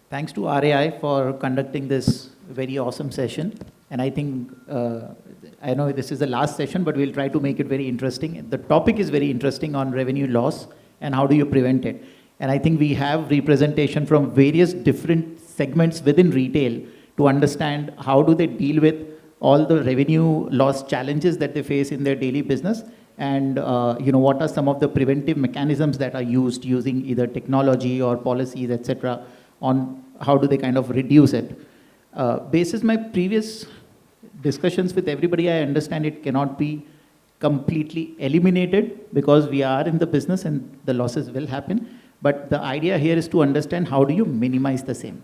Thanks to RAI for conducting this very awesome session. And I think, I know this is the last session, but we'll try to make it very interesting. The topic is very interesting on revenue loss and how do you prevent it. And I think we have representation from various different segments within retail to understand how do they deal with all the revenue loss challenges that they face in their daily business, and what are some of the preventive mechanisms that are used using either technology or policies, etc., on how do they kind of reduce it. Basis my previous discussions with everybody, I understand it cannot be completely eliminated because we are in the business and the losses will happen. But the idea here is to understand how do you minimize the same.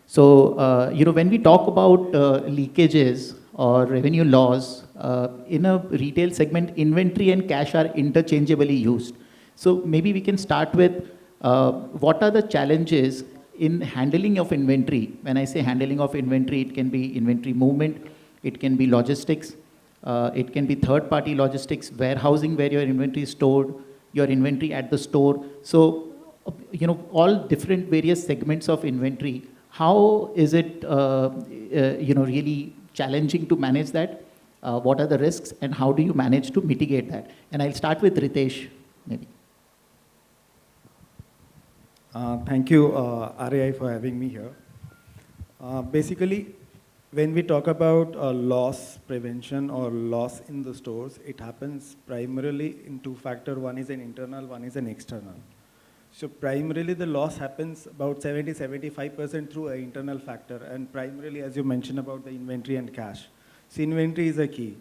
So, when we talk about leakages or revenue loss, in a retail segment, inventory and cash are interchangeably used. So maybe we can start with what are the challenges in handling of inventory. When I say handling of inventory, it can be inventory movement, it can be logistics, it can be third-party logistics, warehousing where your inventory is stored, your inventory at the store. So, all different various segments of inventory. How is it, really challenging to manage that? What are the risks and how do you manage to mitigate that? And I'll start with Ritesh, maybe. Thank you, RAI, for having me here. Basically, when we talk about loss prevention or loss in the stores, it happens primarily in two factors. One is an internal, one is an external. So primarily the loss happens about 70-75% through an internal factor, and primarily, as you mentioned, about the inventory and cash. So inventory is a key.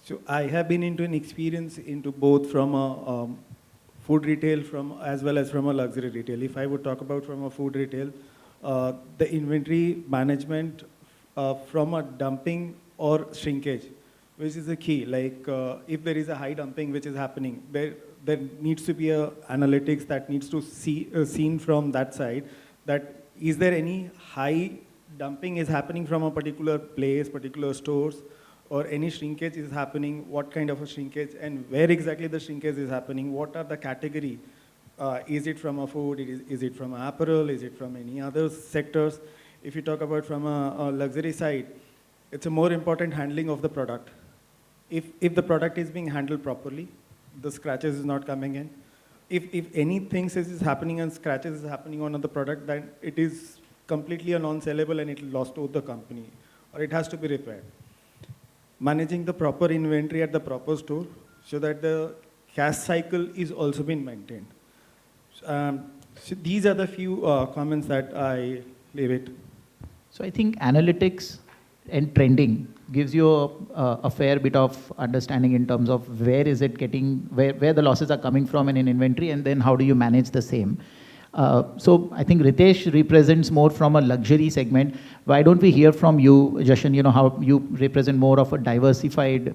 So I have been into an experience into both from a food retail as well as from a luxury retail. If I would talk about from a food retail, the inventory management from a dumping or shrinkage, which is the key. Like if there is a high dumping which is happening, there needs to be a analytics that needs to see seen from that side, that is there any high dumping is happening from a particular place, particular stores, or any shrinkage is happening, what kind of a shrinkage, and where exactly the shrinkage is happening, what are the category, is it from a food, is it from apparel, is it from any other sectors. If you talk about from a luxury side, it's a more important handling of the product. If the product is being handled properly, the scratches is not coming in. If anything is happening and scratches is happening on the product, then it is completely a non-sellable and it will lost to the company, or it has to be repaired. Managing the proper inventory at the proper store so that the cash cycle is also being maintained. So these are the few comments that I leave it. So I think analytics and trending gives you a fair bit of understanding in terms of where is it getting, where the losses are coming from in an inventory, and then how do you manage the same. So I think Ritesh represents more from a luxury segment. Why don't we hear from you, Jashan, how you represent more of a diversified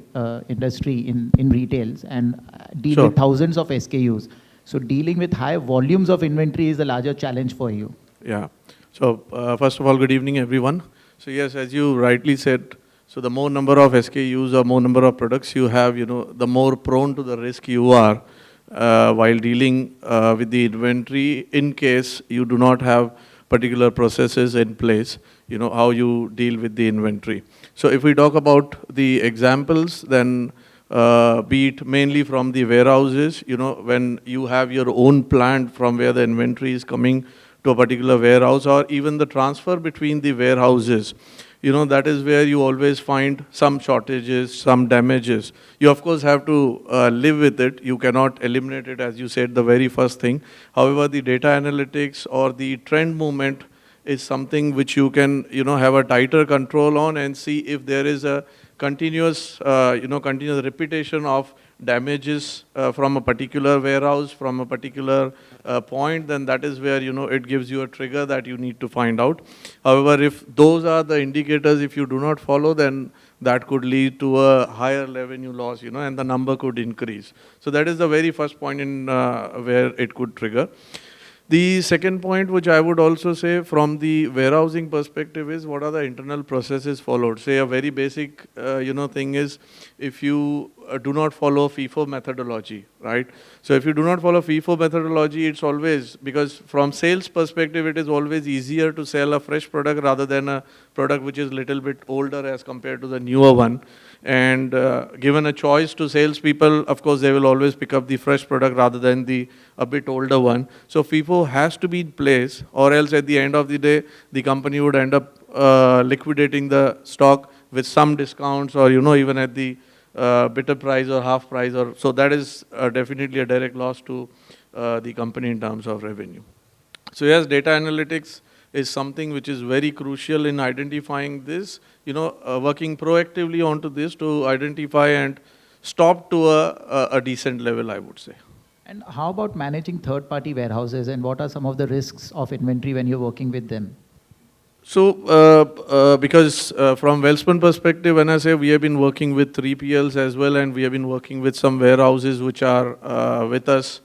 industry in retails and deal with thousands of SKUs. So dealing with high volumes of inventory is a larger challenge for you. Yeah. So first of all, good evening, everyone. So yes, as you rightly said, so the more number of SKUs or more number of products you have, the more prone to the risk you are while dealing with the inventory in case you do not have particular processes in place, how you deal with the inventory. So if we talk about the examples, then be it mainly from the warehouses, when you have your own plant from where the inventory is coming to a particular warehouse, or even the transfer between the warehouses, that is where you always find some shortages, some damages. You of course have to live with it. You cannot eliminate it, as you said, the very first thing. However, the data analytics or the trend movement is something which you can, have a tighter control on and see if there is a continuous, continuous repetition of damages from a particular warehouse, from a particular point, then that is where, it gives you a trigger that you need to find out. However, if those are the indicators, if you do not follow, then that could lead to a higher revenue loss, and the number could increase. So that is the very first point in where it could trigger. The second point, which I would also say from the warehousing perspective, is what are the internal processes followed. Say a very basic, thing is, if you do not follow FIFO methodology, right? So if you do not follow FIFO methodology, it's always, because from sales perspective, it is always easier to sell a fresh product rather than a product which is little bit older as compared to the newer one. And given a choice to salespeople, of course, they will always pick up the fresh product rather than the a bit older one. So FIFO has to be in place, or else at the end of the day, the company would end up liquidating the stock with some discounts, or even at the bitter price or half price, or so that is definitely a direct loss to the company in terms of revenue. So yes, data analytics is something which is very crucial in identifying this, working proactively onto this to identify and stop to a decent level, I would say. And how about managing third-party warehouses, and what are some of the risks of inventory when you're working with them? So, because from Welspun perspective, when I say we have been working with 3PLs as well, and we have been working with some warehouses which are with us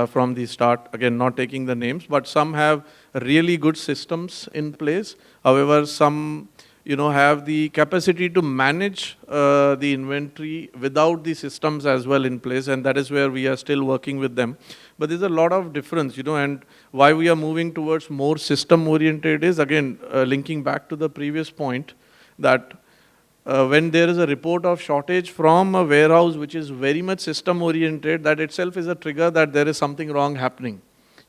from the start, again, not taking the names, but some have really good systems in place. However, some have the capacity to manage the inventory without the systems as well in place, and that is where we are still working with them. But there's a lot of difference, and why we are moving towards more system oriented is, again, linking back to the previous point, that when there is a report of shortage from a warehouse which is very much system oriented, that itself is a trigger that there is something wrong happening,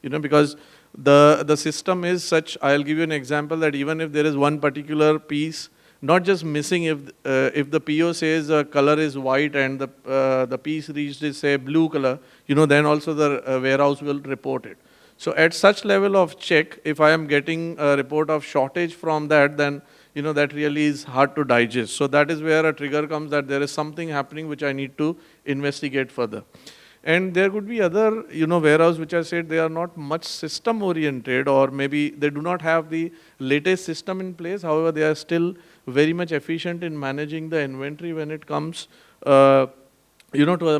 because the system is such. I'll give you an example that even if there is one particular piece, not just missing, if the PO says color is white and the piece reached is say blue color, then also the warehouse will report it. So at such level of check, if I am getting a report of shortage from that, then that really is hard to digest. So that is where a trigger comes that there is something happening which I need to investigate further. And there could be other, warehouse which I said they are not much system oriented, or maybe they do not have the latest system in place. However, they are still very much efficient in managing the inventory when it comes, to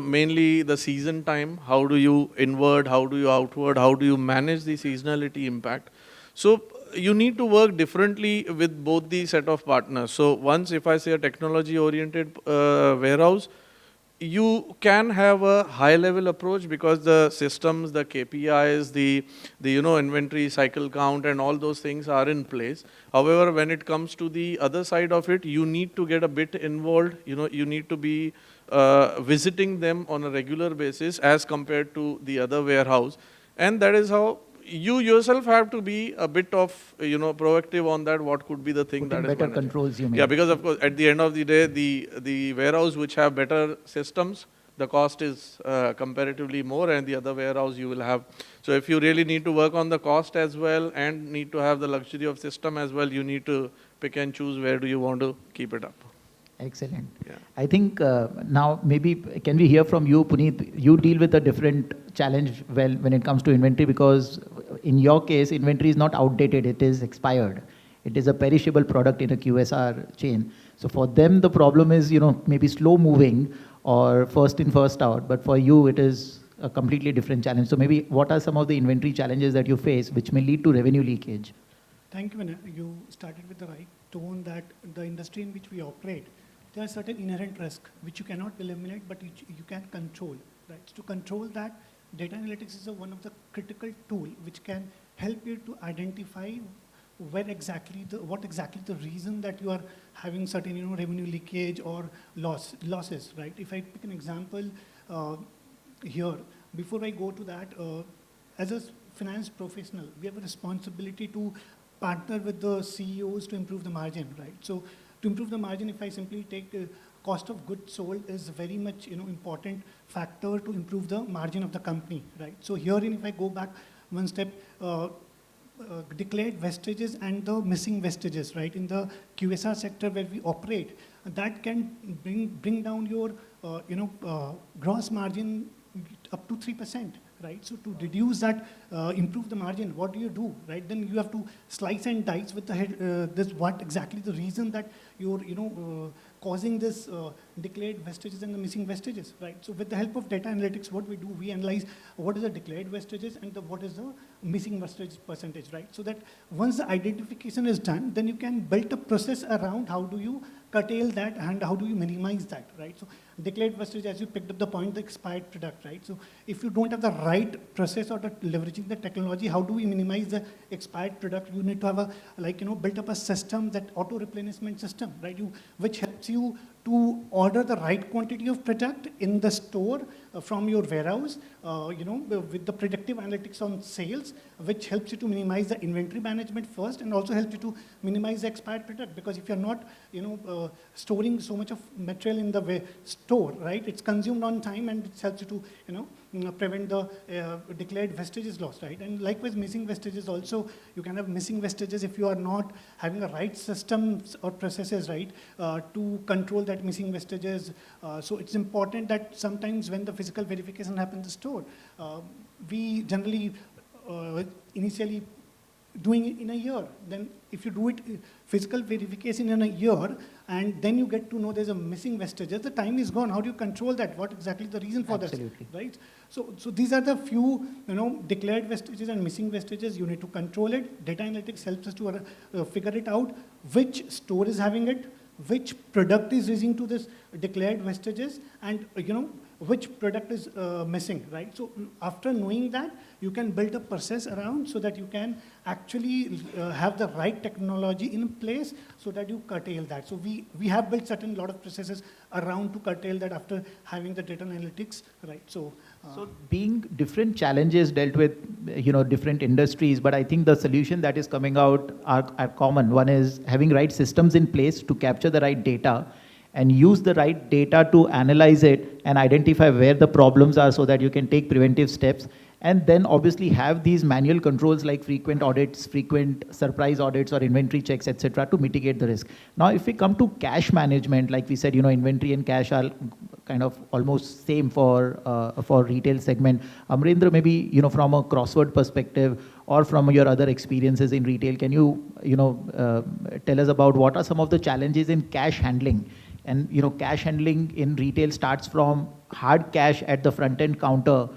mainly the season time. How do you inward? How do you outward? How do you manage the seasonality impact? So you need to work differently with both the set of partners. So once, if I say a technology oriented warehouse, you can have a high level approach because the systems, the KPIs, the inventory cycle count and all those things are in place. However, when it comes to the other side of it, you need to get a bit involved. You need to be visiting them on a regular basis as compared to the other warehouse. And that is how you yourself have to be a bit of, proactive on that. What could be the thing Putting that is better managed. controls, you mean? Yeah, because of course, at the end of the day, the warehouse which have better systems, the cost is comparatively more, and the other warehouse you will have. So if you really need to work on the cost as well and need to have the luxury of system as well, you need to pick and choose where do you want to keep it up. Excellent. Yeah. I think now maybe can we hear from you, Punit? You deal with a different challenge when it comes to inventory, because in your case, inventory is not outdated, it is expired. It is a perishable product in a QSR chain. So for them, the problem is, maybe slow moving or first in, first out. But for you, it is a completely different challenge. So maybe what are some of the inventory challenges that you face which may lead to revenue leakage? Thank you, Vinay. You started with the right tone that the industry in which we operate, there are certain inherent risks which you cannot eliminate, but you can control. Right? So to control that, data analytics is one of the critical tool which can help you to identify what exactly the reason that you are having certain revenue leakage or losses. Right? If I pick an example here, before I go to that, as a finance professional, we have a responsibility to partner with the CEOs to improve the margin. Right? So to improve the margin, if I simply take cost of goods sold is very much important factor to improve the margin of the company, right? So herein, if I go back one step, declared wastages and the missing wastages, right? In the QSR sector where we operate, that can bring down your gross margin up to 3%. Right? So to reduce that, improve the margin, what do you do, right? Then you have to slice and dice with the head, this what exactly the reason that you're, causing this declared wastages and the missing wastages, right? So with the help of data analytics, what we do, we analyze what is the declared wastages and what is the missing wastage percentage, right? So that once the identification is done, then you can build a process around how do you curtail that and how do you minimize that, right? So declared vestige, as you picked up the point, the expired product, right? So if you don't have the right process or the leveraging the technology, how do we minimize the expired product? You need to have a, like, built up a system, that auto replenishment system, right? Which helps you to order the right quantity of product in the store from your warehouse, with the predictive analytics on sales, which helps you to minimize the inventory management first, and also helps you to minimize the expired product. Because if you're not, storing so much of material in the store, right, it's consumed on time, and it helps you to, prevent the declared vestiges loss, right? And likewise, missing vestiges also, you can have missing vestiges if you are not having the right systems or processes, right, to control that missing vestiges. So it's important that sometimes when the physical verification happens in the store, we generally initially doing it in a year. Then if you do it physical verification in a year, and then you get to know there's a missing vestiges, the time is gone. How do you control that? What exactly the reason for this, right? So these are the few, declared vestiges and missing vestiges. You need to control it. Data analytics helps us to figure it out, which store is having it, which product is leading to this declared vestiges, and which product is missing, right? So after knowing that, you can build a process around, so that you can actually have the right technology in place, so that you curtail that. So we have built certain lot of processes around to curtail that after having the data analytics, right? So being different challenges dealt with, different industries, but I think the solution that is coming out are common. One is having right systems in place to capture the right data, and use the right data to analyze it and identify where the problems are, so that you can take preventive steps. And then obviously have these manual controls like frequent audits, frequent surprise audits or inventory checks, etc., to mitigate the risk. Now, if we come to cash management, like we said, inventory and cash are kind of almost same for retail segment. Amrendra, maybe, from a Crossword perspective or from your other experiences in retail, can you, tell us about what are some of the challenges in cash handling? And, cash handling in retail starts from hard cash at the front end counter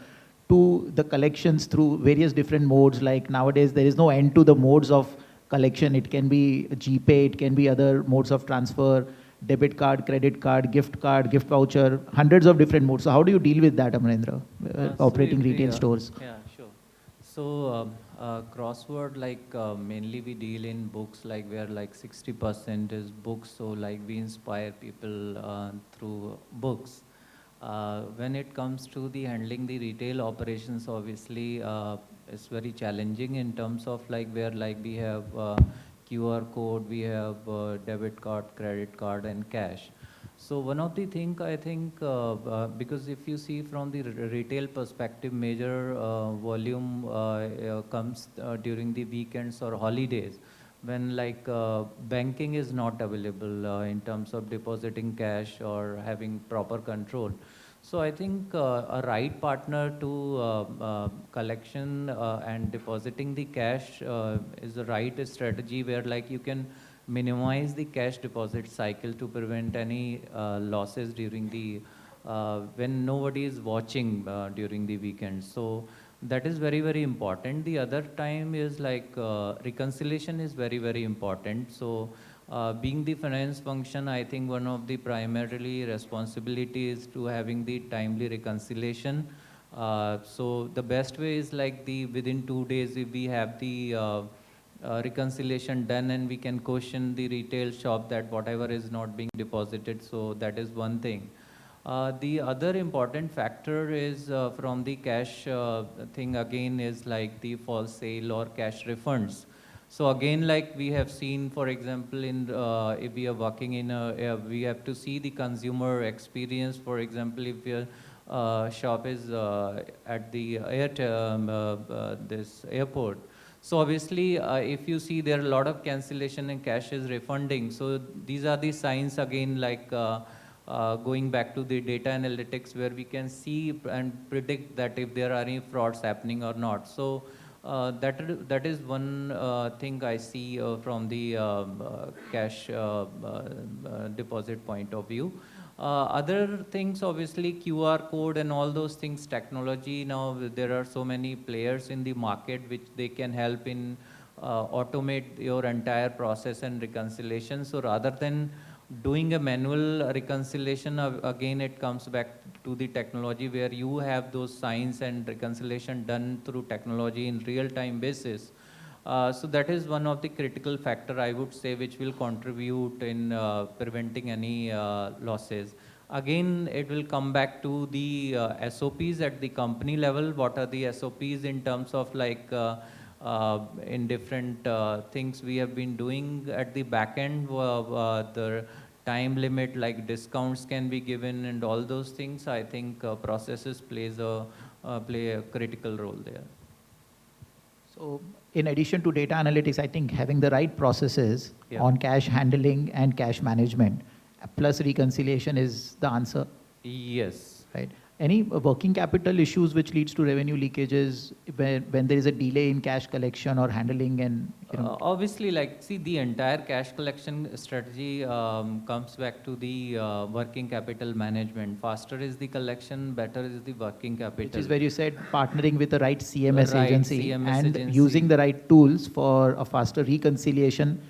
to the collections through various different modes. Like nowadays, there is no end to the modes of collection. It can be GPay, it can be other modes of transfer, debit card, credit card, gift voucher, hundreds of different modes. So how do you deal with that, Amrendra, operating retail stores? Yeah, sure. So Crossword, mainly we deal in books, where 60% is books. So we inspire people through books. When it comes to the handling the retail operations, obviously it's very challenging in terms of where we have QR code, we have debit card, credit card, and cash. So one of the things I think, because if you see from the retail perspective, major volume comes during the weekends or holidays, when banking is not available in terms of depositing cash or having proper control. So I think a right partner to collection and depositing the cash is the right strategy, where you can minimize the cash deposit cycle to prevent any losses during the when nobody is watching during the weekend. So that is very, very important. The other time is reconciliation is very, very important. So being the finance function, I think one of the primarily responsibilities to having the timely reconciliation. So the best way is within 2 days, if we have the reconciliation done, and we can question the retail shop that whatever is not being deposited. So that is one thing. The other important factor is from the cash thing again is the false sale or cash refunds. So again, we have seen, for example, in if we are working in we have to see the consumer experience. For example, if your shop is at the this airport. So obviously, if you see there are a lot of cancellation and cash is refunding. So these are the signs again, going back to the data analytics, where we can see and predict that if there are any frauds happening or not. So that is one thing I see from the cash deposit point of view. Other things, obviously, QR code and all those things, technology. Now there are so many players in the market which they can help in automate your entire process and reconciliation. So rather than doing a manual reconciliation, again it comes back to the technology where you have those signs and reconciliation done through technology in real-time basis. So that is one of the critical factor, I would say, which will contribute in preventing any losses. Again, it will come back to the SOPs at the company level. What are the SOPs in terms of like in different things we have been doing at the back end, the time limit like discounts can be given and all those things. I think processes play a critical role there. So in addition to data analytics, I think having the right processes Yeah. on cash handling and cash management plus reconciliation is the answer, Yes. right? Any working capital issues which leads to revenue leakages when there is a delay in cash collection or handling and, you know? Obviously, like, see, the entire cash collection strategy comes back to the working capital management. Faster is the collection, better is the working capital. Which is where you said partnering with the right CMS Right, agency CMS and agency. using the right tools for a faster reconciliation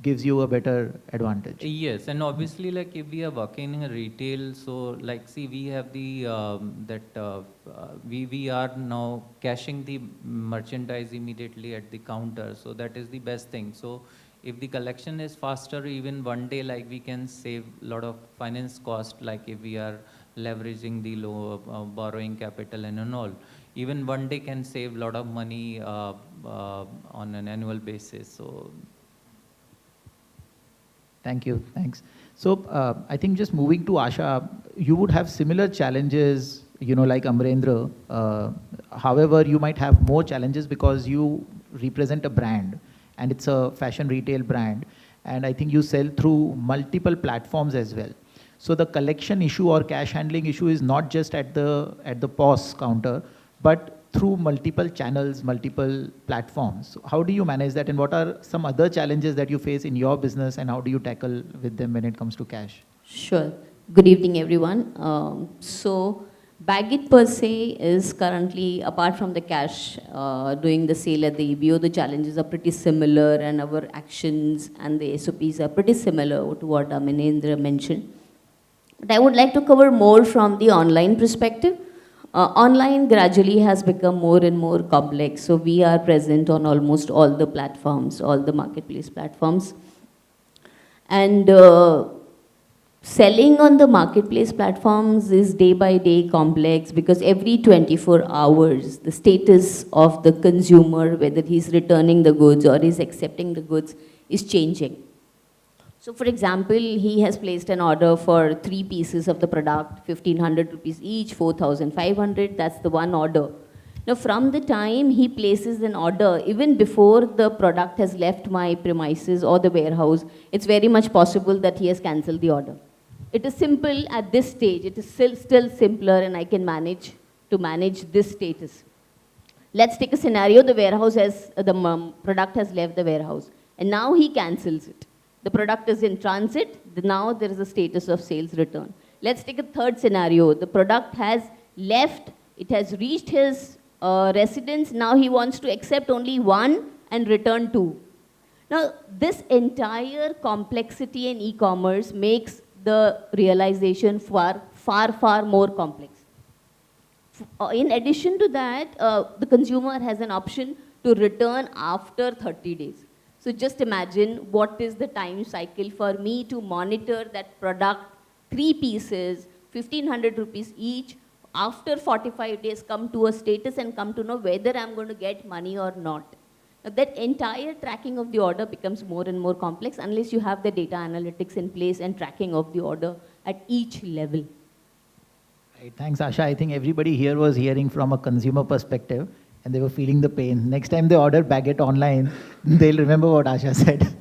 gives you a better advantage. Yes, and obviously, like, if we are working in retail, so like, see, we have the we are now cashing the merchandise immediately at the counter, so that is the best thing. So if the collection is faster, even one day, like, we can save a lot of finance cost, like if we are leveraging the low borrowing capital and all. Even one day can save a lot of money on an annual basis. So. Thank you. Thanks. So I think just moving to Asha, you would have similar challenges, you know, like Amrendraa. However, you might have more challenges because you represent a brand and it's a fashion retail brand. And I think you sell through multiple platforms as well. So the collection issue or cash handling issue is not just at the POS counter, but through multiple channels, multiple platforms. So how do you manage that, and what are some other challenges that you face in your business, and how do you tackle with them when it comes to cash? Sure. Good evening, everyone. So Baggit per se is currently, apart from the cash, doing the sale at the EBO, the challenges are pretty similar and our actions and the SOPs are pretty similar to what Amrendraa mentioned. But I would like to cover more from the online perspective. Online gradually has become more and more complex. So we are present on almost all the platforms, all the marketplace platforms. And selling on the marketplace platforms is day by day complex because every 24 hours, the status of the consumer, whether he's returning the goods or he's accepting the goods, is changing. So for example, he has placed an order for 3 pieces of the product, 1,500 rupees each, 4,500, that's the one order. Now from the time he places an order, even before the product has left my premises or the warehouse, it's very much possible that he has cancelled the order. It is simple at this stage, it is still simpler and I can manage this status. Let's take a scenario, the product has left the warehouse and now he cancels it. The product is in transit, now there is a status of sales return. Let's take a third scenario. The product has left, it has reached his residence, now he wants to accept only 1 and return 2. Now, this entire complexity in e-commerce makes the realization far more complex. In addition to that, the consumer has an option to return after 30 days. So just imagine what is the time cycle for me to monitor that product, 3 pieces, 1,500 rupees each, after 45 days come to a status and come to know whether I'm going to get money or not. Now that entire tracking of the order becomes more and more complex unless you have the data analytics in place and tracking of the order at each level. Right. Thanks, Asha. I think everybody here was hearing from a consumer perspective, and they were feeling the pain. Next time they order Baggit online, they'll remember what Asha said.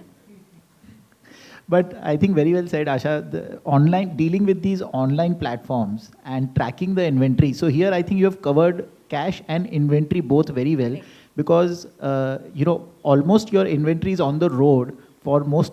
But I think very well said, Asha, dealing with these online platforms and tracking the inventory. So here I think you have covered cash and inventory both very well, because, you know, almost your inventory is on the road for most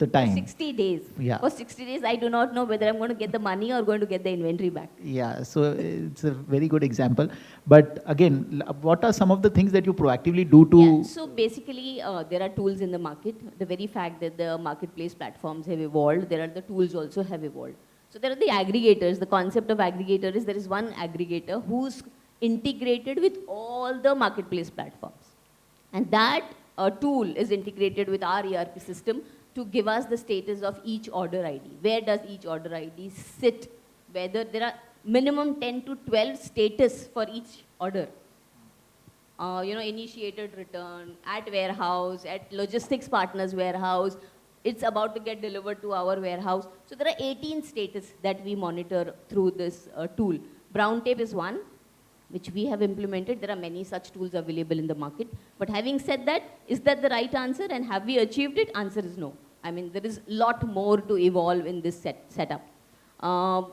the time. 60 days. Yeah. For 60 days, I do not know whether I'm going to get the money or going to get the inventory back. Yeah, so it's a very good example. But again, what are some of the things that you proactively do to... Yeah, so basically, there are tools in the market. The very fact that the marketplace platforms have evolved, there are the tools also have evolved. So there are the aggregators. The concept of aggregator is there is one aggregator who's integrated with all the marketplace platforms. And that tool is integrated with our ERP system to give us the status of each order ID. Where does each order ID sit? Whether there are minimum 10 to 12 status for each order. Initiated return, at warehouse, at logistics partners warehouse, it's about to get delivered to our warehouse. So there are 18 status that we monitor through this tool. Brown tape is one, which we have implemented. There are many such tools available in the market. But having said that, is that the right answer and have we achieved it? Answer is no. I mean, there is a lot more to evolve in this setup.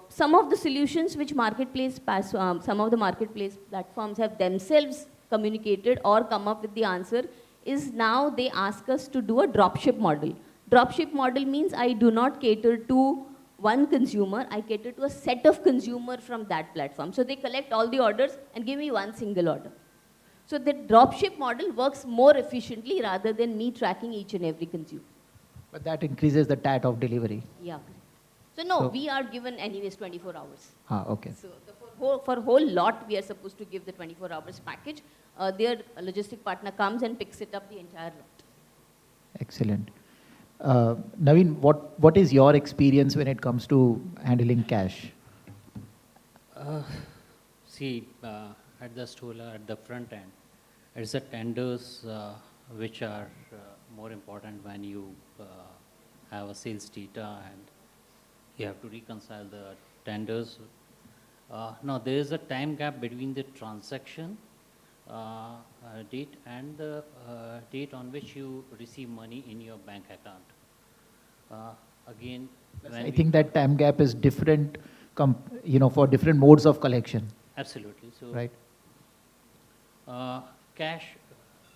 Some of the solutions which some of the marketplace platforms have themselves communicated or come up with the answer is now they ask us to do a dropship model. Dropship model means I do not cater to one consumer, I cater to a set of consumers from that platform. So they collect all the orders and give me one single order. So the dropship model works more efficiently rather than me tracking each and every consumer. But that increases the TAT of delivery. Yeah. So no, we are given anyways 24 hours. Okay. So for whole lot, we are supposed to give the 24 hours package. Their logistic partner comes and picks it up the entire lot. Excellent. Naveen, what is your experience when it comes to handling cash? At the stall, at the front end, it's the tenders which are more important when you have a sales data and you have to reconcile the tenders. Now, there is a time gap between the transaction date and the date on which you receive money in your bank account. Again, I think that time gap is different, for different modes of collection. Absolutely. So, right. Cash,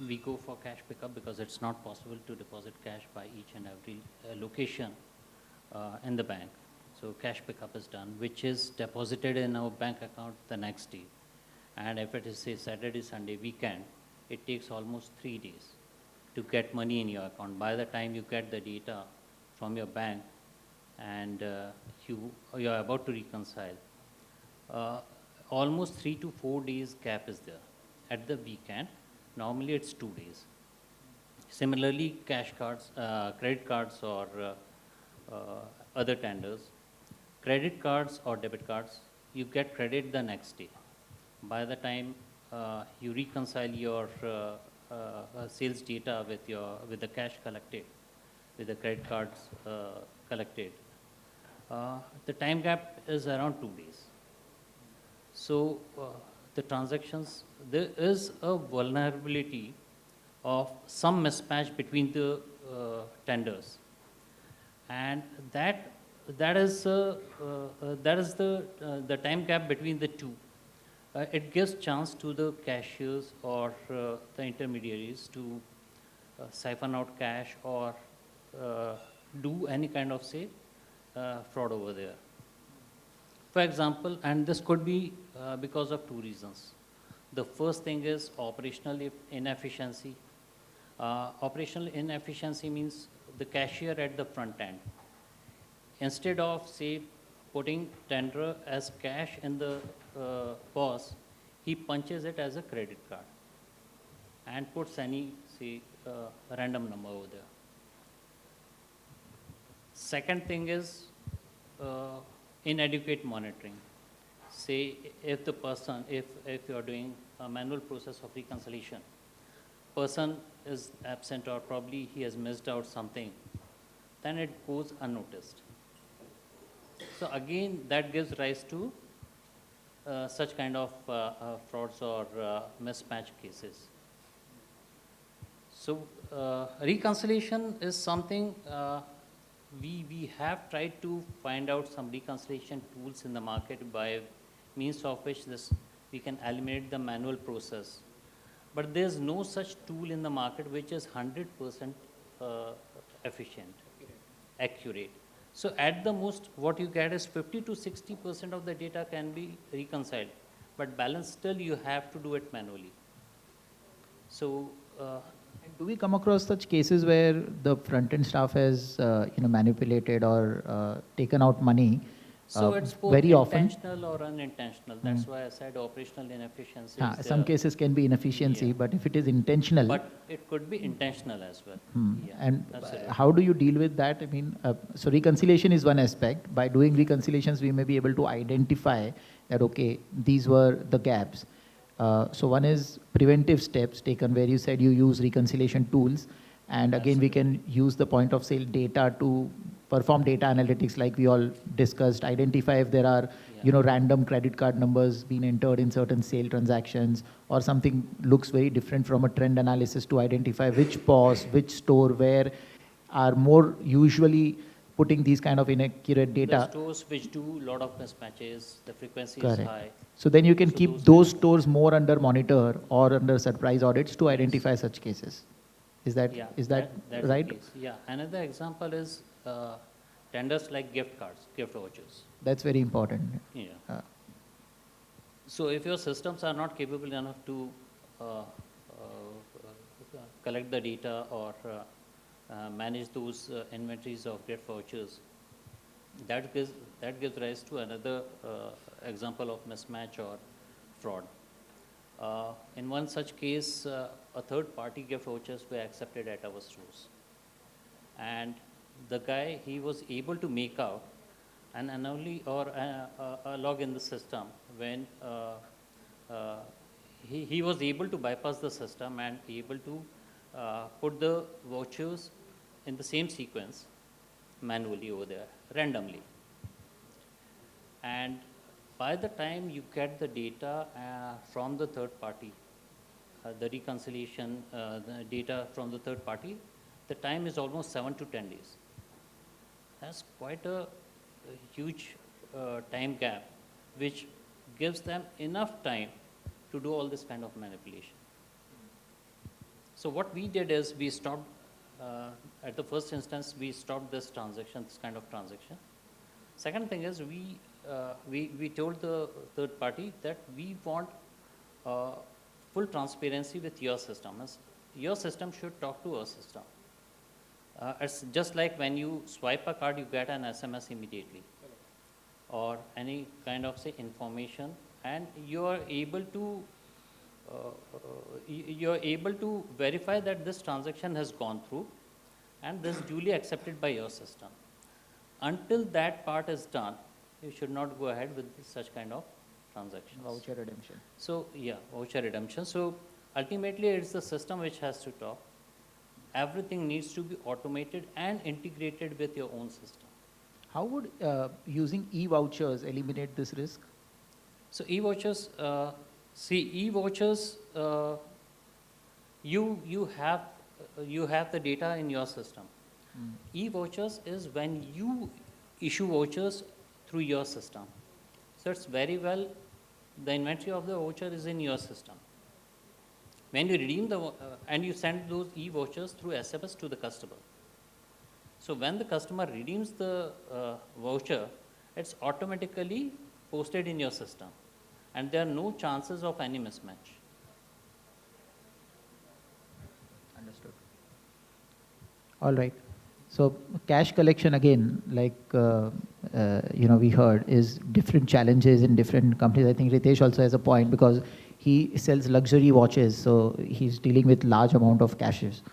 we go for cash pickup because it's not possible to deposit cash by each and every location in the bank. So cash pickup is done, which is deposited in our bank account the next day. And if it is, say, Saturday, Sunday, weekend, it takes almost 3 days to get money in your account. By the time you get the data from your bank and you are about to reconcile, almost 3 to 4 days gap is there. At the weekend, normally it's 2 days. Similarly, cash cards, credit cards or other tenders, credit cards or debit cards, you get credit the next day. By the time you reconcile your sales data with the cash collected, with the credit cards collected, the time gap is around 2 days. So the transactions, there is a vulnerability of some mismatch between the tenders, and that is the time gap between the two. It gives chance to the cashiers or the intermediaries to siphon out cash or do any kind of, say, fraud over there. For example, and this could be because of 2 reasons. The first thing is operational inefficiency. Operational inefficiency means the cashier at the front end, instead of, say, putting tender as cash in the POS, he punches it as a credit card and puts any, say, random number over there. Second thing is inadequate monitoring. Say, if the person, if you are doing a manual process of reconciliation, person is absent or probably he has missed out something, then it goes unnoticed. So again, that gives rise to such kind of frauds or mismatch cases. So reconciliation is something we have tried to find out some reconciliation tools in the market by means of which we can eliminate the manual process. But there's no such tool in the market which is 100% efficient. accurate. So at the most, what you get is 50 to 60% of the data can be reconciled, but balance still you have to do it manually. So, And do we come across such cases where the front-end staff has, manipulated or taken out money? so it's both very often. intentional or unintentional. That's why I said operational inefficiency. is Some there. cases can be inefficiency, Yeah. but if it is intentional, But it could be intentional as well. Yeah, and absolutely. how do you deal with that? I mean, so reconciliation is one aspect. By doing reconciliations, we may be able to identify that, okay, these were the gaps. So one is preventive steps taken where you said you use reconciliation tools. And again, we can use the point of sale data to perform data analytics like we all discussed, identify if there are, random credit card numbers being entered in certain sale transactions, or something looks very different from a trend analysis to identify which POS, which store, where are more usually putting these kind of inaccurate The data. stores which do a lot of mismatches, the frequency Correct. is high. So then you can So keep those those kind of- stores more under monitor or under surprise audits to identify such cases. Is that Yeah, that's right? the case. Yeah, another example is tenders like gift cards, gift vouchers. That's very important. Yeah. Uh, So if your systems are not capable enough to collect the data or manage those inventories of gift vouchers, that gives rise to another example of mismatch or fraud. In one such case, a third-party gift vouchers were accepted at our stores, and the guy, he was able to make out an anomaly or a log in the system when he was able to bypass the system and able to put the vouchers in the same sequence manually over there, randomly. And by the time you get the data from the third party, the reconciliation, the data from the third party, the time is almost 7 to 10 days. That's quite a huge time gap, which gives them enough time to do all this kind of manipulation. So what we did is we stopped, at the first instance, we stopped this transaction, this kind of transaction. Second thing is we told the third party that we want full transparency with your system. Your system should talk to our system. It's just like when you swipe a card, you get an SMS immediately, or any kind of, say, information, and you are able to verify that this transaction has gone through and this duly accepted by your system. Until that part is done, you should not go ahead with such kind of transactions. Voucher redemption. So yeah, voucher redemption. So ultimately, it's the system which has to talk. Everything needs to be automated and integrated with your own system. How would using e-vouchers eliminate this risk? So e-vouchers, e-vouchers, you have the data in your system. E-vouchers is when you issue vouchers through your system. So it's very well, the inventory of the voucher is in your system. When you redeem and you send those e-vouchers through SMS to the customer. So when the customer redeems the voucher, it's automatically posted in your system, and there are no chances of any mismatch. Understood. All right. So cash collection again, like we heard, is different challenges in different companies. I think Ritesh also has a point because he sells luxury watches, so he's dealing with large amount of cashes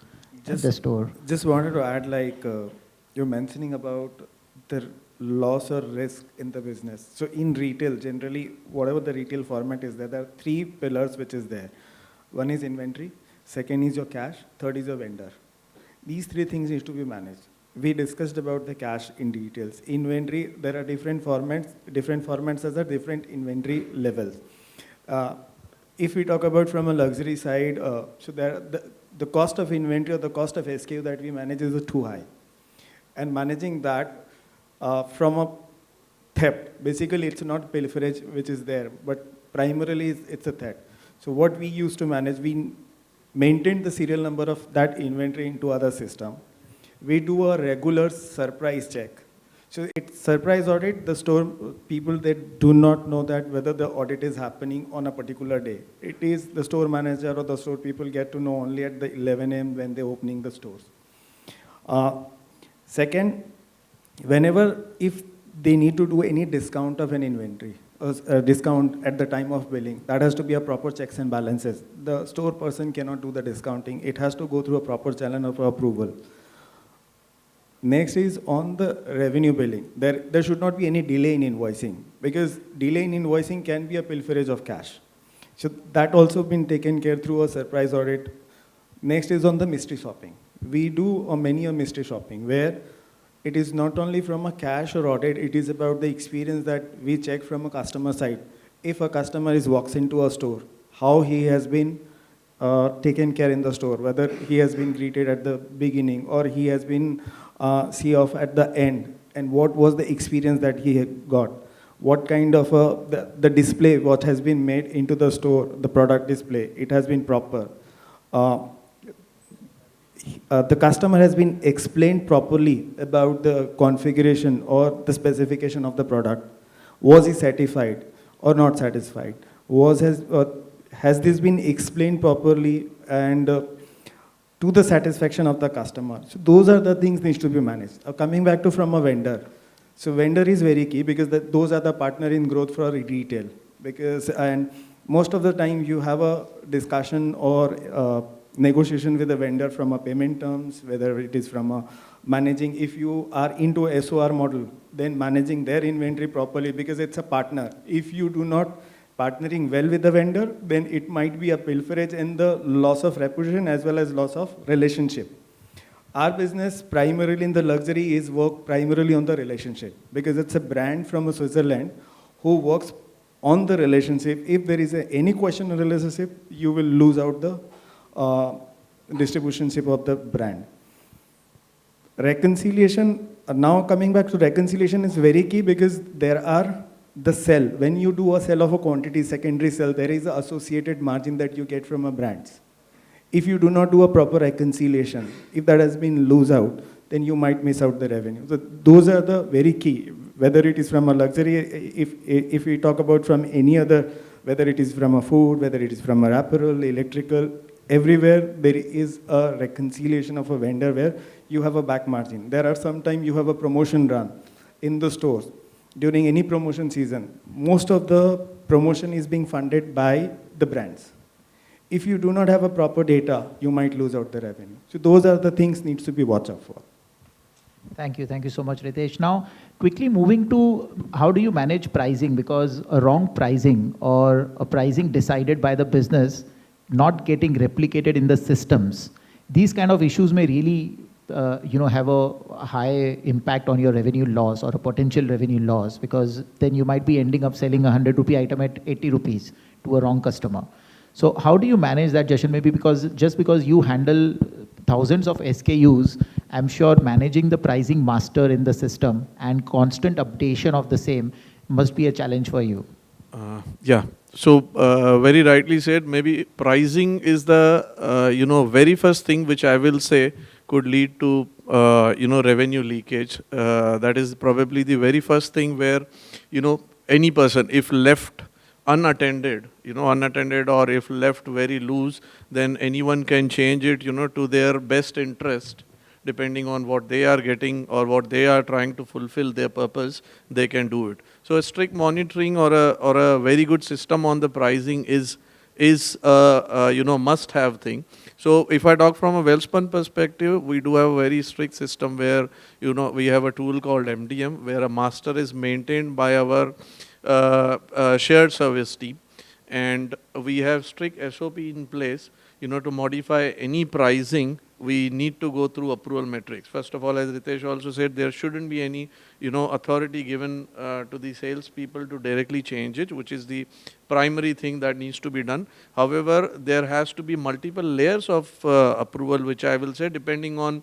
at the store. Just wanted to add, like you're mentioning about the loss or risk in the business. So in retail, generally, whatever the retail format is, there are 3 pillars which is there. One is inventory, second is your cash, third is your vendor. These 3 things need to be managed. We discussed about the cash in details. Inventory, there are different formats as a different inventory levels. If we talk about from a luxury side, so there the cost of inventory or the cost of SKU that we manage is too high. And managing that from a theft, basically it's not pilferage which is there, but primarily it's a theft. So what we used to manage, we maintained the serial number of that inventory into other system. we do a regular surprise check. So it's surprise audit, the store people that do not know that whether the audit is happening on a particular day. It is the store manager or the store people get to know only at the 11 a.m. when they're opening the stores. Second, whenever, if they need to do any discount of an inventory, a discount at the time of billing, that has to be a proper checks and balances. The store person cannot do the discounting. It has to go through a proper channel of approval. Next is on the revenue billing. There should not be any delay in invoicing, because delay in invoicing can be a pilferage of cash. So that also been taken care through a surprise audit. Next is on the mystery shopping. We do many a mystery shopping where it is not only from a cash or audit, it is about the experience that we check from a customer side. If a customer walks into a store, how he has been taken care in the store, whether he has been greeted at the beginning or he has been see off at the end, and what was the experience that he got. What kind of the display, what has been made into the store, the product display, it has been proper. The customer has been explained properly about the configuration or the specification of the product. Was he satisfied or not satisfied? Has this been explained properly and to the satisfaction of the customer? So those are the things needs to be managed. Coming back to from a vendor. So vendor is very key, because those are the partner in growth for retail. And most of the time you have a discussion or negotiation with a vendor from a payment terms, whether it is from a managing, if you are into SOR model, then managing their inventory properly, because it's a partner. If you do not partnering well with the vendor, then it might be a pilferage and the loss of reputation as well as loss of relationship. Our business primarily in the luxury is work primarily on the relationship, because it's a brand from Switzerland who works on the relationship. If there is any question in relationship, you will lose out the distributionship of the brand. Reconciliation, now coming back to reconciliation, is very key, because there are the sell. When you do a sell of a quantity, secondary sell, there is an associated margin that you get from a brands. If you do not do a proper reconciliation, if that has been lose out, then you might miss out the revenue. So those are the very key, whether it is from a luxury, if we talk about from any other, whether it is from a food, whether it is from a apparel, electrical, everywhere there is a reconciliation of a vendor where you have a back margin. There are sometimes you have a promotion run in the stores. During any promotion season, most of the promotion is being funded by the brands. If you do not have a proper data, you might lose out the revenue. So those are the things needs to be watched out for. Thank you so much, Ritesh. Now, quickly moving to how do you manage pricing, because a wrong pricing or a pricing decided by the business not getting replicated in the systems, these kind of issues may really have a high impact on your revenue loss or a potential revenue loss, because then you might be ending up selling a 100 rupee item at 80 rupees to a wrong customer. So how do you manage that, Jashan? Maybe just because you handle thousands of SKUs, I'm sure managing the pricing master in the system and constant updation of the same must be a challenge for you. Yeah. So very rightly said, maybe pricing is the very first thing which I will say could lead to revenue leakage. That is probably the very first thing where any person, if left unattended, or if left very loose, then anyone can change it to their best interest. Depending on what they are getting or what they are trying to fulfill their purpose, they can do it. So a strict monitoring or a very good system on the pricing is a must-have thing. So if I talk from a Welspun perspective, we do have a very strict system where we have a tool called MDM, where a master is maintained by our shared service team, and we have strict SOP in place. To modify any pricing, we need to go through approval metrics. First of all, as Ritesh also said, there shouldn't be any, authority given to the salespeople to directly change it, which is the primary thing that needs to be done. However, there has to be multiple layers of approval, which I will say, depending on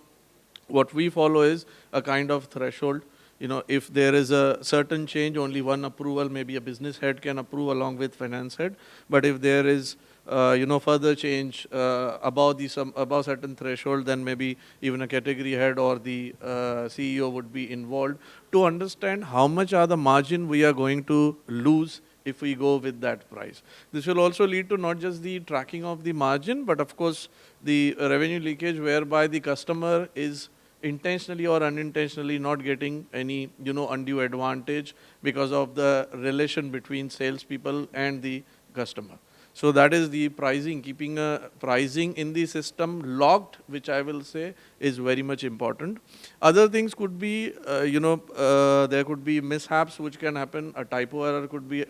what we follow is a kind of threshold. If there is a certain change, only one approval, maybe a business head can approve along with finance head. But if there is further change above above certain threshold, then maybe even a category head or the CEO would be involved to understand how much are the margin we are going to lose if we go with that price. This will also lead to not just the tracking of the margin, but of course the revenue leakage, whereby the customer is intentionally or unintentionally not getting any undue advantage because of the relation between salespeople and the customer. So that is the pricing. Keeping a pricing in the system logged, which I will say is very much important. Other things could be, there could be mishaps which can happen. A typo error could be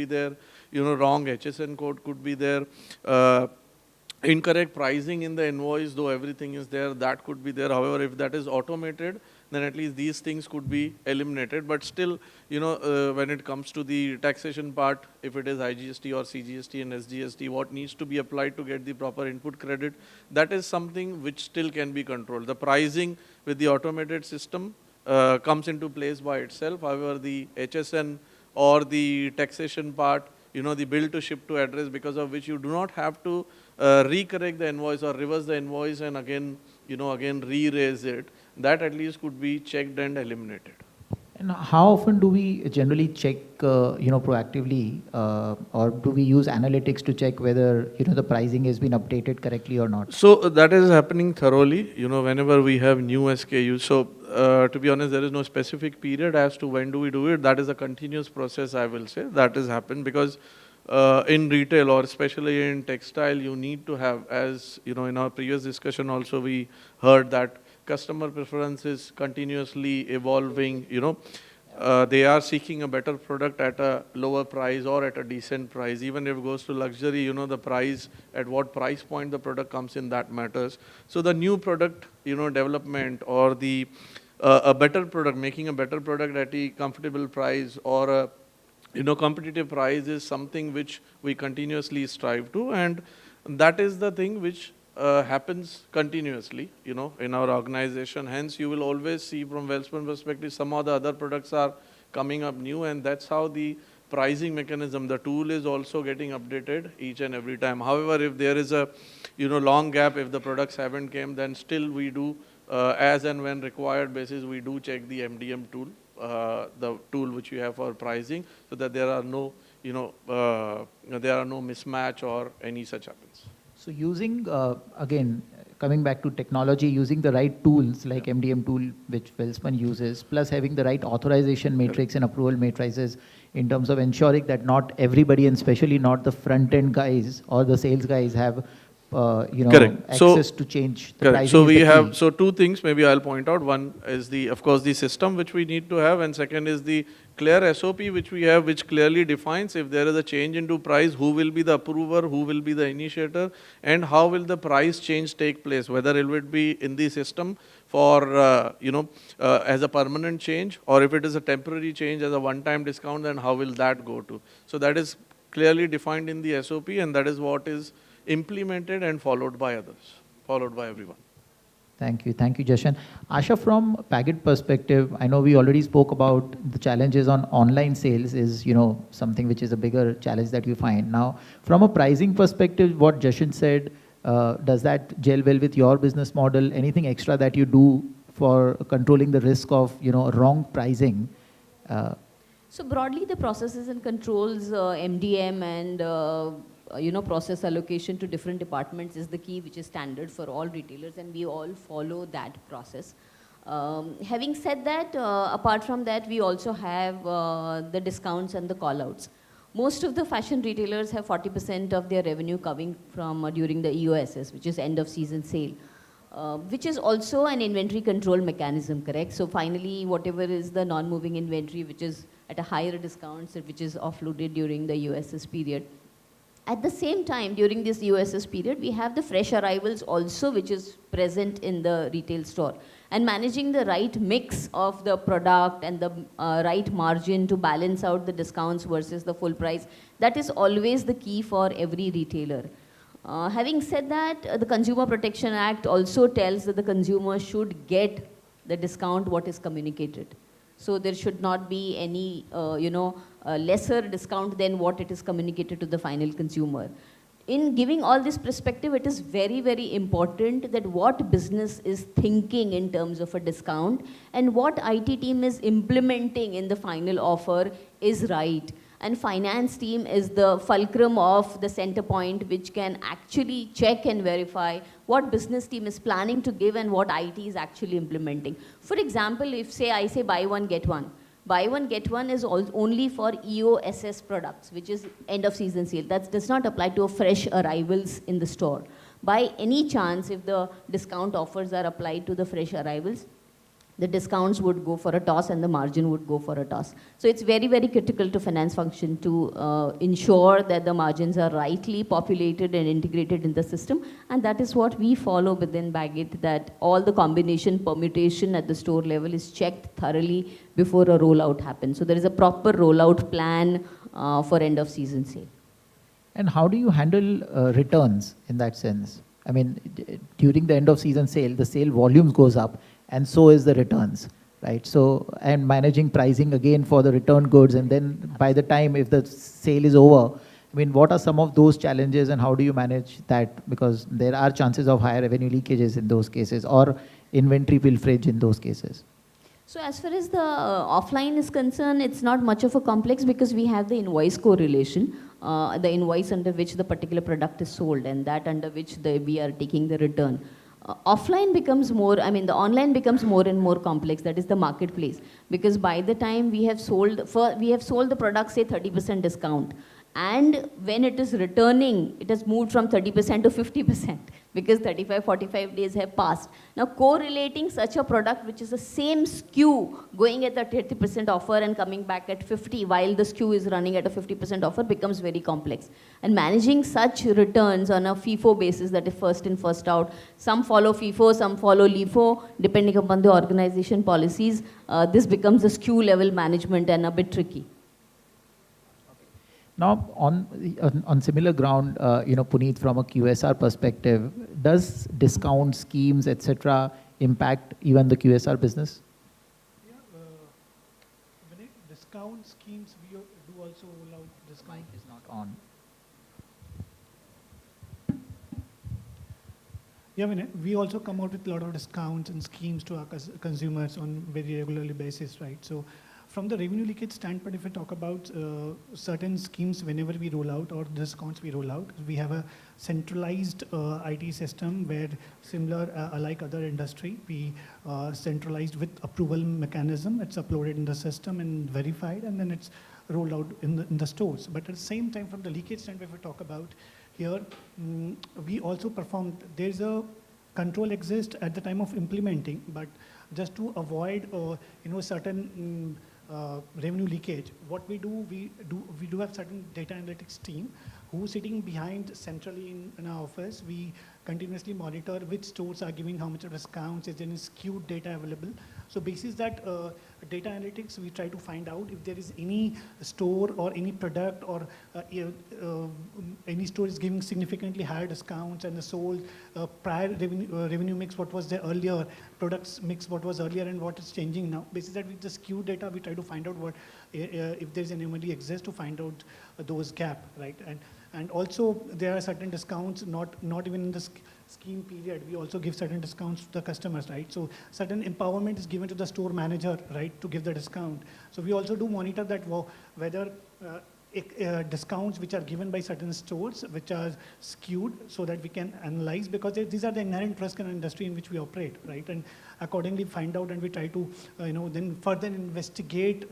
there. Wrong HSN code could be there. Incorrect pricing in the invoice, though everything is there, that could be there. However, if that is automated, then at least these things could be eliminated. But still, when it comes to the taxation part, if it is IGST or CGST and SGST, what needs to be applied to get the proper input credit, that is something which still can be controlled. The pricing with the automated system comes into place by itself. However, the HSN or the taxation part, the bill to ship to address, because of which you do not have to recorrect the invoice or reverse the invoice and again re-raise it, that at least could be checked and eliminated. And how often do we generally check, proactively, or do we use analytics to check whether, the pricing has been updated correctly or not? So that is happening thoroughly, whenever we have new SKUs. So to be honest, there is no specific period as to when do we do it. That is a continuous process, I will say. That has happened because in retail or especially in textile, you need to have, as in our previous discussion also we heard that customer preference is continuously evolving. They are seeking a better product at a lower price or at a decent price. Even if it goes to luxury, the price, at what price point the product comes in, that matters. So the new product, development or the a better product, making a better product at a comfortable price or a competitive price is something which we continuously strive to, and that is the thing which happens continuously, in our organization. Hence, you will always see from Welspun perspective, some of the other products are coming up new, and that's how the pricing mechanism, the tool is also getting updated each and every time. However, if there is a, long gap, if the products haven't came, then still we do, as and when required basis, we do check the MDM tool, the tool which we have for pricing, so that there are no, mismatch or any such happens. So using, again, coming back to technology, using the right tools like MDM tool, which Welspun uses, plus having the right authorization matrix and approval matrices in terms of ensuring that not everybody, and especially not the front-end guys or the sales guys, have access to change the pricing. So we have, so two things maybe I'll point out. One is of course, the system which we need to have, and second is the clear SOP which we have, which clearly defines if there is a change into price, who will be the approver, who will be the initiator, and how will the price change take place, whether it will be in the system for, as a permanent change, or if it is a temporary change as a one-time discount, then how will that go to? So that is clearly defined in the SOP, and that is what is implemented and followed by others, followed by everyone. Thank you, Jashan. Asha, from Baggit perspective, I know we already spoke about the challenges on online sales is, something which is a bigger challenge that you find. Now, from a pricing perspective, what Jashan said, does that gel well with your business model? Anything extra that you do for controlling the risk of, wrong pricing? So broadly, the processes and controls, MDM and process allocation to different departments is the key, which is standard for all retailers, and we all follow that process. Having said that, apart from that, we also have the discounts and the call-outs. Most of the fashion retailers have 40% of their revenue coming from during the EOSS, which is end of season sale, which is also an inventory control mechanism, correct? So finally, whatever is the non-moving inventory, which is at a higher discount, which is offloaded during the EOSS period. At the same time, during this EOSS period, we have the fresh arrivals also, which is present in the retail store. And managing the right mix of the product and the right margin to balance out the discounts versus the full price, that is always the key for every retailer. Having said that, the Consumer Protection Act also tells that the consumer should get the discount what is communicated. So there should not be any, lesser discount than what it is communicated to the final consumer. in giving all this perspective, it is very, very important that what business is thinking in terms of a discount and what IT team is implementing in the final offer is right. And finance team is the fulcrum of the center point, which can actually check and verify what business team is planning to give and what IT is actually implementing. For example, if I say buy one, get one. Buy one, get one is only for EOSS products, which is end of season sale. That does not apply to fresh arrivals in the store. By any chance, if the discount offers are applied to the fresh arrivals, the discounts would go for a toss and the margin would go for a toss. So it's very, very critical to finance function to ensure that the margins are rightly populated and integrated in the system. And that is what we follow within Baggit, that all the combination permutation at the store level is checked thoroughly before a rollout happens. So there is a proper rollout plan for end of season sale. And how do you handle returns in that sense? I mean, during the end of season sale, the sale volumes goes up, and so is the returns, right? So, and managing pricing again for the return goods, and then by the time if the sale is over, I mean, what are some of those challenges and how do you manage that? Because there are chances of higher revenue leakages in those cases or inventory pilferage in those cases. So as far as the offline is concerned, it's not much of a complex because we have the invoice correlation, the invoice under which the particular product is sold and that under which we are taking the return. Offline becomes more, I mean, the online becomes more and more complex. That is the marketplace, because by the time we have sold the product, say 30% discount, and when it is returning, it has moved from 30% to 50% because 45 days have passed. Now correlating such a product which is the same SKU going at the 30% offer and coming back at 50 while the SKU is running at a 50% offer becomes very complex. And managing such returns on a FIFO basis, that is first in, first out, some follow FIFO, some follow LIFO, depending upon the organization policies, this becomes a SKU level management and a bit tricky. Now, on similar ground, Punit, from a QSR perspective, does discount schemes, etc., impact even the QSR business? Yeah, Vinay, discount schemes, we do also roll out discount. Mic is not on. Yeah, Vinay, we also come out with a lot of discounts and schemes to our consumers on very regularly basis, right? So, from the revenue leakage standpoint, if we talk about certain schemes, whenever we roll out or discounts we roll out, we have a centralized IT system where similar, like other industry, we centralized with approval mechanism. It's uploaded in the system and verified, and then it's rolled out in the stores. But at the same time, from the leakage standpoint, if we talk about here, we also perform, there's a control exists at the time of implementing, but just to avoid, certain revenue leakage, what we do have certain data analytics team who's sitting behind centrally in our office. We continuously monitor which stores are giving how much of discounts, is there any skewed data available. So basis that data analytics, we try to find out if there is any store or any product or any store is giving significantly higher discounts and the sold prior revenue mix, what was there earlier, products mix, what was earlier and what is changing now. Basis that with the skewed data, we try to find out what if there is an anomaly exists to find out those gap, right? And also there are certain discounts, not even in the scheme period, we also give certain discounts to the customers, right? So certain empowerment is given to the store manager, right, to give the discount. So we also do monitor that whether discounts which are given by certain stores which are skewed, so that we can analyze, because these are the inherent risk in the industry in which we operate, right? And accordingly find out, and we try to then further investigate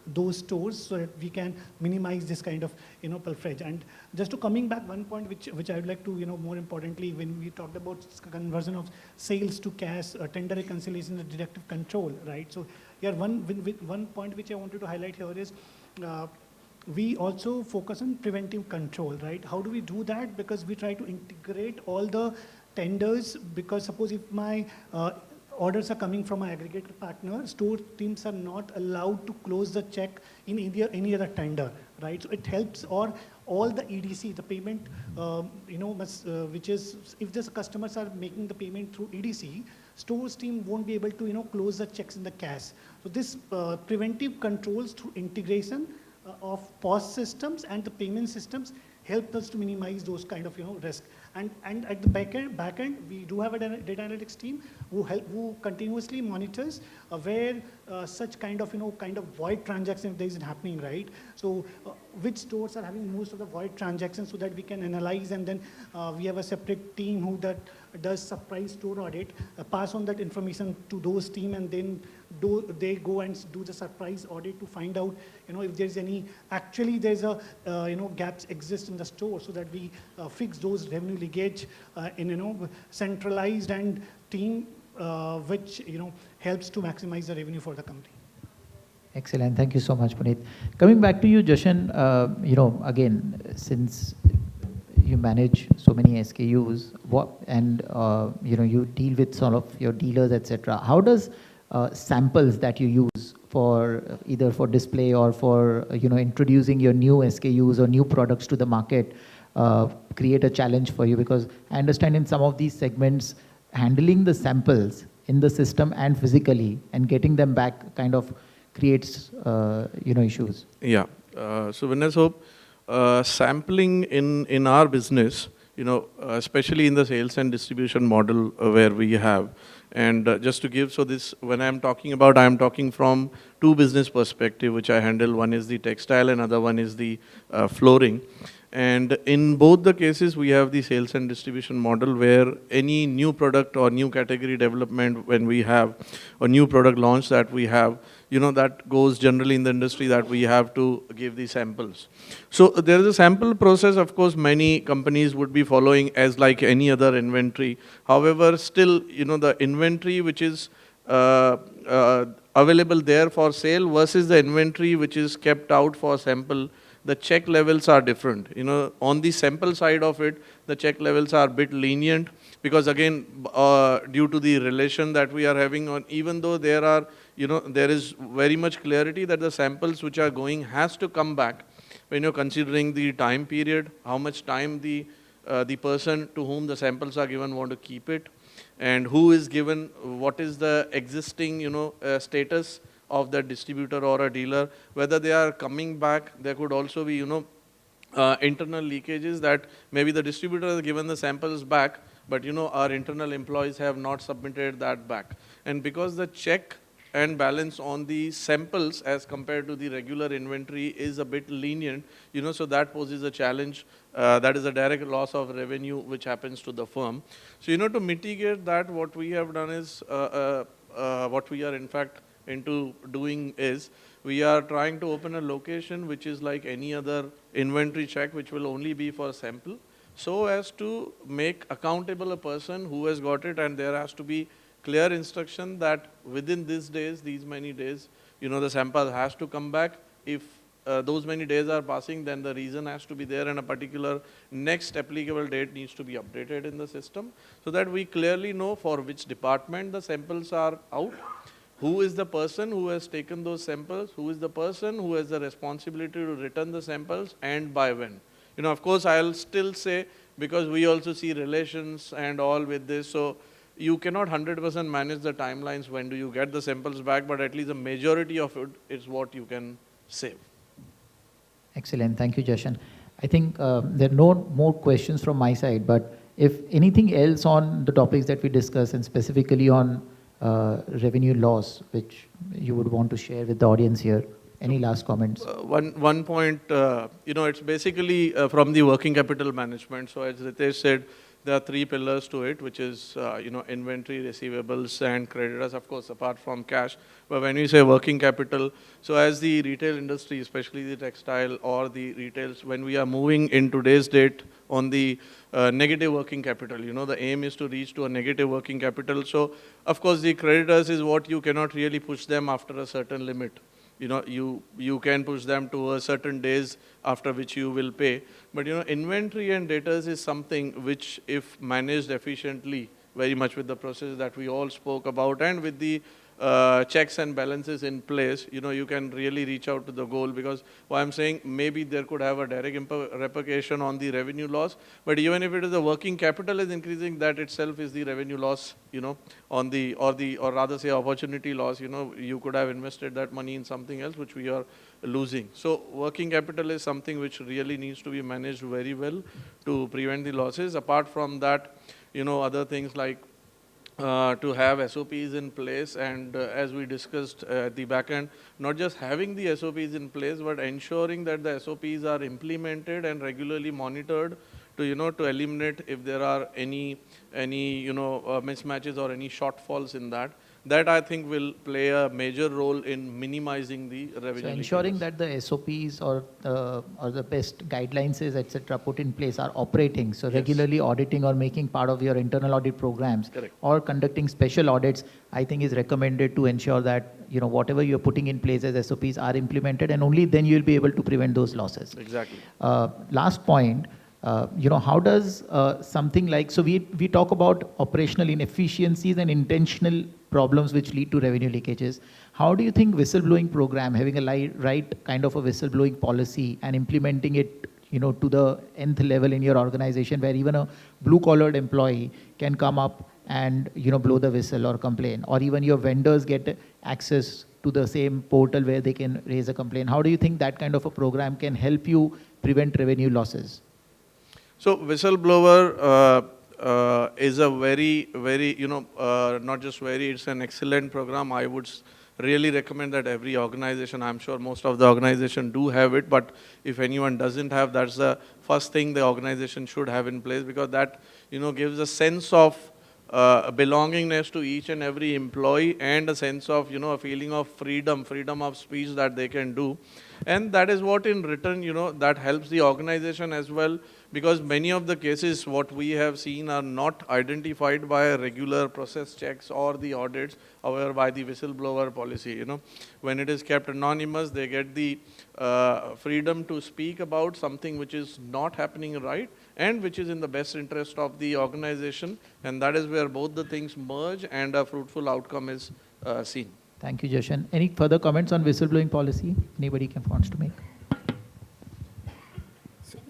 those stores so that we can minimize this kind of pilferage. And just to coming back one point which I would like to more importantly, when we talked about conversion of sales to cash, tender reconciliation and deductive control, right? So here one point which I wanted to highlight here is we also focus on preventive control, right? How do we do that? Because we try to integrate all the tenders, because suppose if my orders are coming from my aggregator partner, store teams are not allowed to close the check in any other tender, right? So it helps, or all the EDC, the payment, which is, if the customers are making the payment through EDC, stores team won't be able to, close the checks in the cash. So this preventive controls through integration of POS systems and the payment systems help us to minimize those kind of risk. And at the back end, we do have a data analytics team who continuously monitors where such kind of void transactions there is happening, right? So which stores are having most of the void transactions, so that we can analyze, and then we have a separate team who does surprise store audit, pass on that information to those team, and then they go and do the surprise audit to find out if there's any there's a gaps exist in the store, so that we fix those revenue leakage in centralized and team which helps to maximize the revenue for the company. Excellent. Thank you so much, Puneet. Coming back to you, Jashan, again, since you manage so many SKUs, and you deal with sort of your dealers, etc. How does samples that you use for either for display or for introducing your new SKUs or new products to the market create a challenge for you? Because I understand in some of these segments, handling the samples in the system and physically and getting them back kind of creates issues. Yeah. So Vinay, sampling in our business, especially in the sales and distribution model where we have, and just to give, so this, when I'm talking about, I'm talking from two business perspective, which I handle. One is the textile and other one is the flooring. And in both the cases, we have the sales and distribution model where any new product or new category development when we have, or new product launch that we have, that goes generally in the industry that we have to give the samples. So there is a sample process, of course, many companies would be following as like any other inventory. However, still, the inventory which is available there for sale versus the inventory which is kept out for sample, the check levels are different. On the sample side of it, the check levels are a bit lenient because again, due to the relation that we are having on, even though there are, there is very much clarity that the samples which are going has to come back when you're considering the time period, how much time the person to whom the samples are given want to keep it, and who is given, what is the existing, status of the distributor or a dealer, whether they are coming back. There could also be, internal leakages that maybe the distributor has given the samples back, but our internal employees have not submitted that back. And because the check and balance on the samples as compared to the regular inventory is a bit lenient, so that poses a challenge. That is a direct loss of revenue which happens to the firm. So, to mitigate that, what we have done is, what we are in fact into doing is, we are trying to open a location which is like any other inventory check, which will only be for sample, so as to make accountable a person who has got it, and there has to be clear instruction that within these days, these many days, the sample has to come back. If those many days are passing, then the reason has to be there, and a particular next applicable date needs to be updated in the system, so that we clearly know for which department the samples are out, who is the person who has taken those samples, who is the person who has the responsibility to return the samples, and by when. Of course, I'll still say, because we also see relations and all with this, so you cannot 100% manage the timelines when do you get the samples back, but at least the majority of it is what you can save. Excellent. Thank you, Jashan. I think there are no more questions from my side, but if anything else on the topics that we discussed, and specifically on revenue loss, which you would want to share with the audience here, any last comments? One point, it's basically from the working capital management. So as Ritesh said, there are three pillars to it, which is, inventory, receivables, and creditors, of course, apart from cash. But when we say working capital, so as the retail industry, especially the textile or the retails, when we are moving in today's date on the negative working capital, the aim is to reach to a negative working capital. So, of course, the creditors is what you cannot really push them after a certain limit. You can push them to a certain days after which you will pay. But, inventory and debtors is something which, if managed efficiently, very much with the process that we all spoke about, and with the checks and balances in place, you can really reach out to the goal. Because what I'm saying, maybe there could have a direct repercussion on the revenue loss, but even if it is the working capital is increasing, that itself is the revenue loss, on the, or rather say opportunity loss. You could have invested that money in something else, which we are losing. So working capital is something which really needs to be managed very well to prevent the losses. Apart from that, other things like to have SOPs in place, and as we discussed at the back end, not just having the SOPs in place, but ensuring that the SOPs are implemented and regularly monitored to eliminate if there are any mismatches or any shortfalls in that. That I think will play a major role in minimizing the revenue. So ensuring leakages. that the SOPs or the best guidelines, etc., put in place are operating. So Yes. regularly auditing or making part of your internal audit programs, Correct. or conducting special audits, I think is recommended to ensure that whatever you're putting in place as SOPs are implemented, and only then you'll be able to prevent those losses. Exactly. Last point. How does something like, so we talk about operational inefficiencies and intentional problems which lead to revenue leakages. How do you think whistleblowing program, having a right kind of a whistleblowing policy and implementing it to the nth level in your organization, where even a blue-collared employee can come up and blow the whistle or complain, or even your vendors get access to the same portal where they can raise a complaint? How do you think that kind of a program can help you prevent revenue losses? So whistleblower is a very, very, not just very, it's an excellent program. I would really recommend that every organization, I'm sure most of the organization do have it, but if anyone doesn't have, that's the first thing the organization should have in place, because that, gives a sense of belongingness to each and every employee, and a sense of, a feeling of freedom of speech that they can do. And that is what in return, that helps the organization as well, because many of the cases what we have seen are not identified by regular process checks or the audits, however by the whistleblower policy. When it is kept anonymous, they get the freedom to speak about something which is not happening right and which is in the best interest of the organization, and that is where both the things merge and a fruitful outcome is seen. Thank you, Jashan. Any further comments on whistleblowing policy? Anybody wants to make?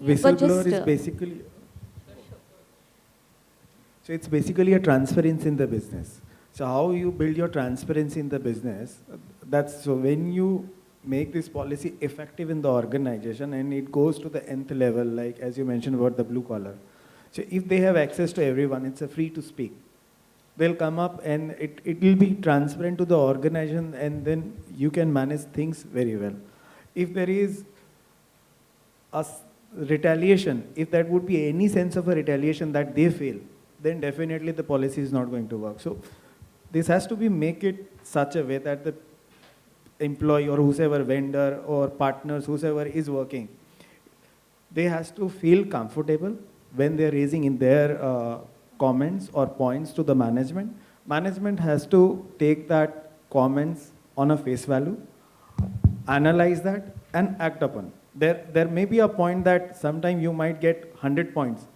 Whistleblower is basically, so it's basically a transparency in the business. So how you build your transparency in the business, so when you make this policy effective in the organization and it goes to the nth level, like as you mentioned about the blue collar. So if they have access to everyone, it's a free to speak. They'll come up and it will be transparent to the organization, and then you can manage things very well. If there is a retaliation, if there would be any sense of a retaliation that they feel, then definitely the policy is not going to work. So this has to be make it such a way that the employee or whoever vendor or partners, whoever is working, they has to feel comfortable when they're raising in their comments or points to the management. Management has to take that comments on a face value, analyze that and act upon. There may be a point that sometime you might get 100 points,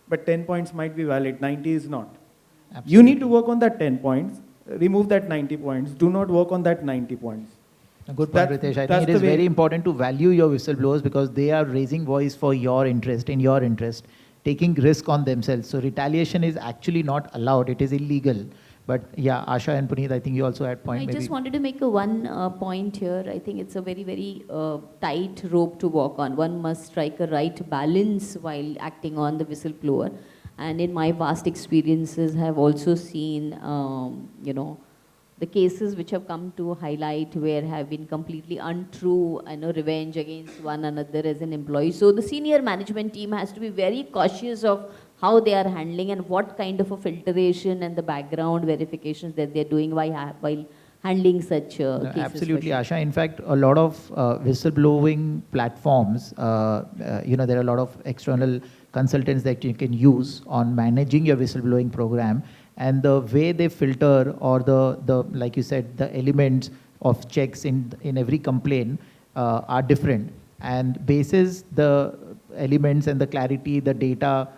but 10 points might be valid, 90 is not. Absolutely. You need to work on that 10 points, remove that 90 points, do not work on that 90 points. A good point, Ritesh. I think it is very important to value your whistleblowers, because they are raising voice for your interest, in your interest, taking risk on themselves. So retaliation is actually not allowed. It is illegal. But yeah, Asha and Punit, I think you also had point. I just wanted to make one point here. I think it's a very, very tight rope to walk on. One must strike a right balance while acting on the whistleblower. And in my vast experiences, I have also seen, the cases which have come to highlight where have been completely untrue, revenge against one another as an employee. So the senior management team has to be very cautious of how they are handling and what kind of a filtration and the background verifications that they're doing while handling such cases. Absolutely, Asha. In fact, a lot of whistleblowing platforms, there are a lot of external consultants that you can use on managing your whistleblowing program. And the way they filter, or the like you said, the elements of checks in every complaint are different. And basis the elements and the clarity, the data,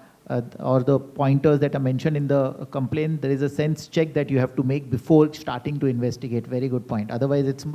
or the pointers that are mentioned in the complaint, there is a sense check that you have to make before starting to investigate. Very good point. Otherwise, it's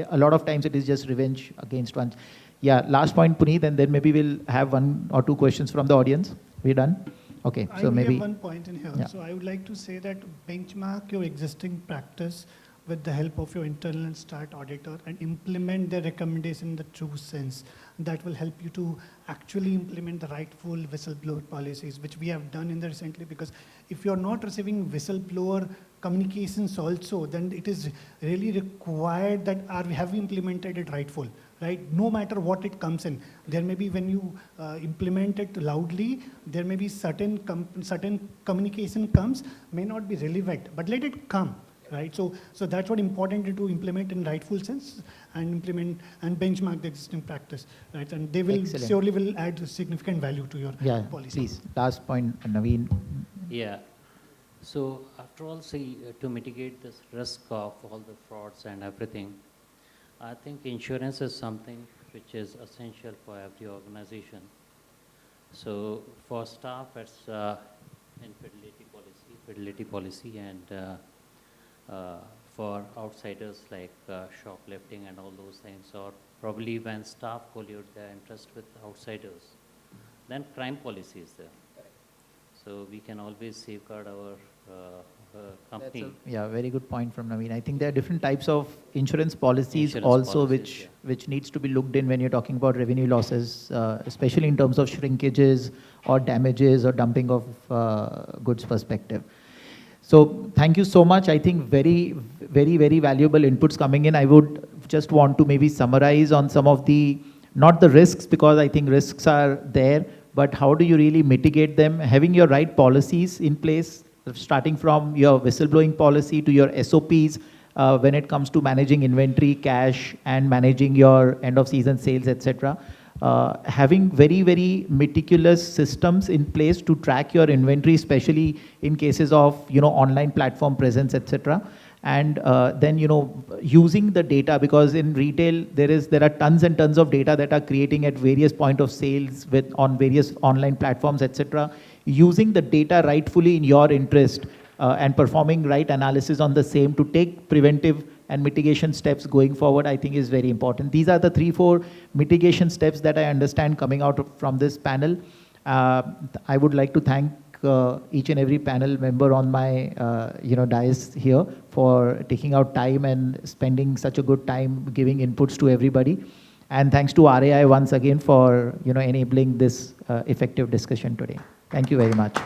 a lot of times it is just revenge against one. Yeah, last point, Puneet, and then maybe we'll have one or two questions from the audience. We're done? Okay, so maybe have one point in here. Yeah. So I would like to say that benchmark your existing practice with the help of your internal and start auditor and implement the recommendation in the true sense. That will help you to actually implement the rightful whistleblower policies, which we have done in the recently, because if you're not receiving whistleblower communications also, then it is really required that have we implemented it rightful, right? No matter what it comes in. There may be, when you implement it loudly, there may be certain communication comes, may not be relevant, but let it come. Right, so that's what important to implement in rightful sense and implement and benchmark the existing practice, right? And they will surely will add significant value to your policy. Please, last point, Naveen. Yeah. So after all, see, to mitigate this risk of all the frauds and everything, I think insurance is something which is essential for every organization. So for staff, it's infidelity policy, and for outsiders like shoplifting and all those things, or probably when staff collude their interest with outsiders, then crime policy is there. So we can always safeguard our company. Very good point from Naveen. I think there are different types of insurance policies also which needs to be looked in when you're talking about revenue losses, especially in terms of shrinkages or damages or dumping of goods perspective. So thank you so much. I think very valuable inputs coming in. I would just want to maybe summarize on some of the, not the risks, because I think risks are there, but how do you really mitigate them? Having your right policies in place, starting from your whistleblowing policy to your SOPs, when it comes to managing inventory, cash, and managing your end of season sales, etc. Having very meticulous systems in place to track your inventory, especially in cases of online platform presence, etc. And then using the data, because in retail there are tons and tons of data that are creating at various point of sales on various online platforms, etc. Using the data rightfully in your interest and performing right analysis on the same to take preventive and mitigation steps going forward, I think is very important. These are the 3-4 mitigation steps that I understand coming out from this panel. I would like to thank each and every panel member on my dais here for taking out time and spending such a good time giving inputs to everybody. And thanks to RAI once again for enabling this effective discussion today. Thank you very much.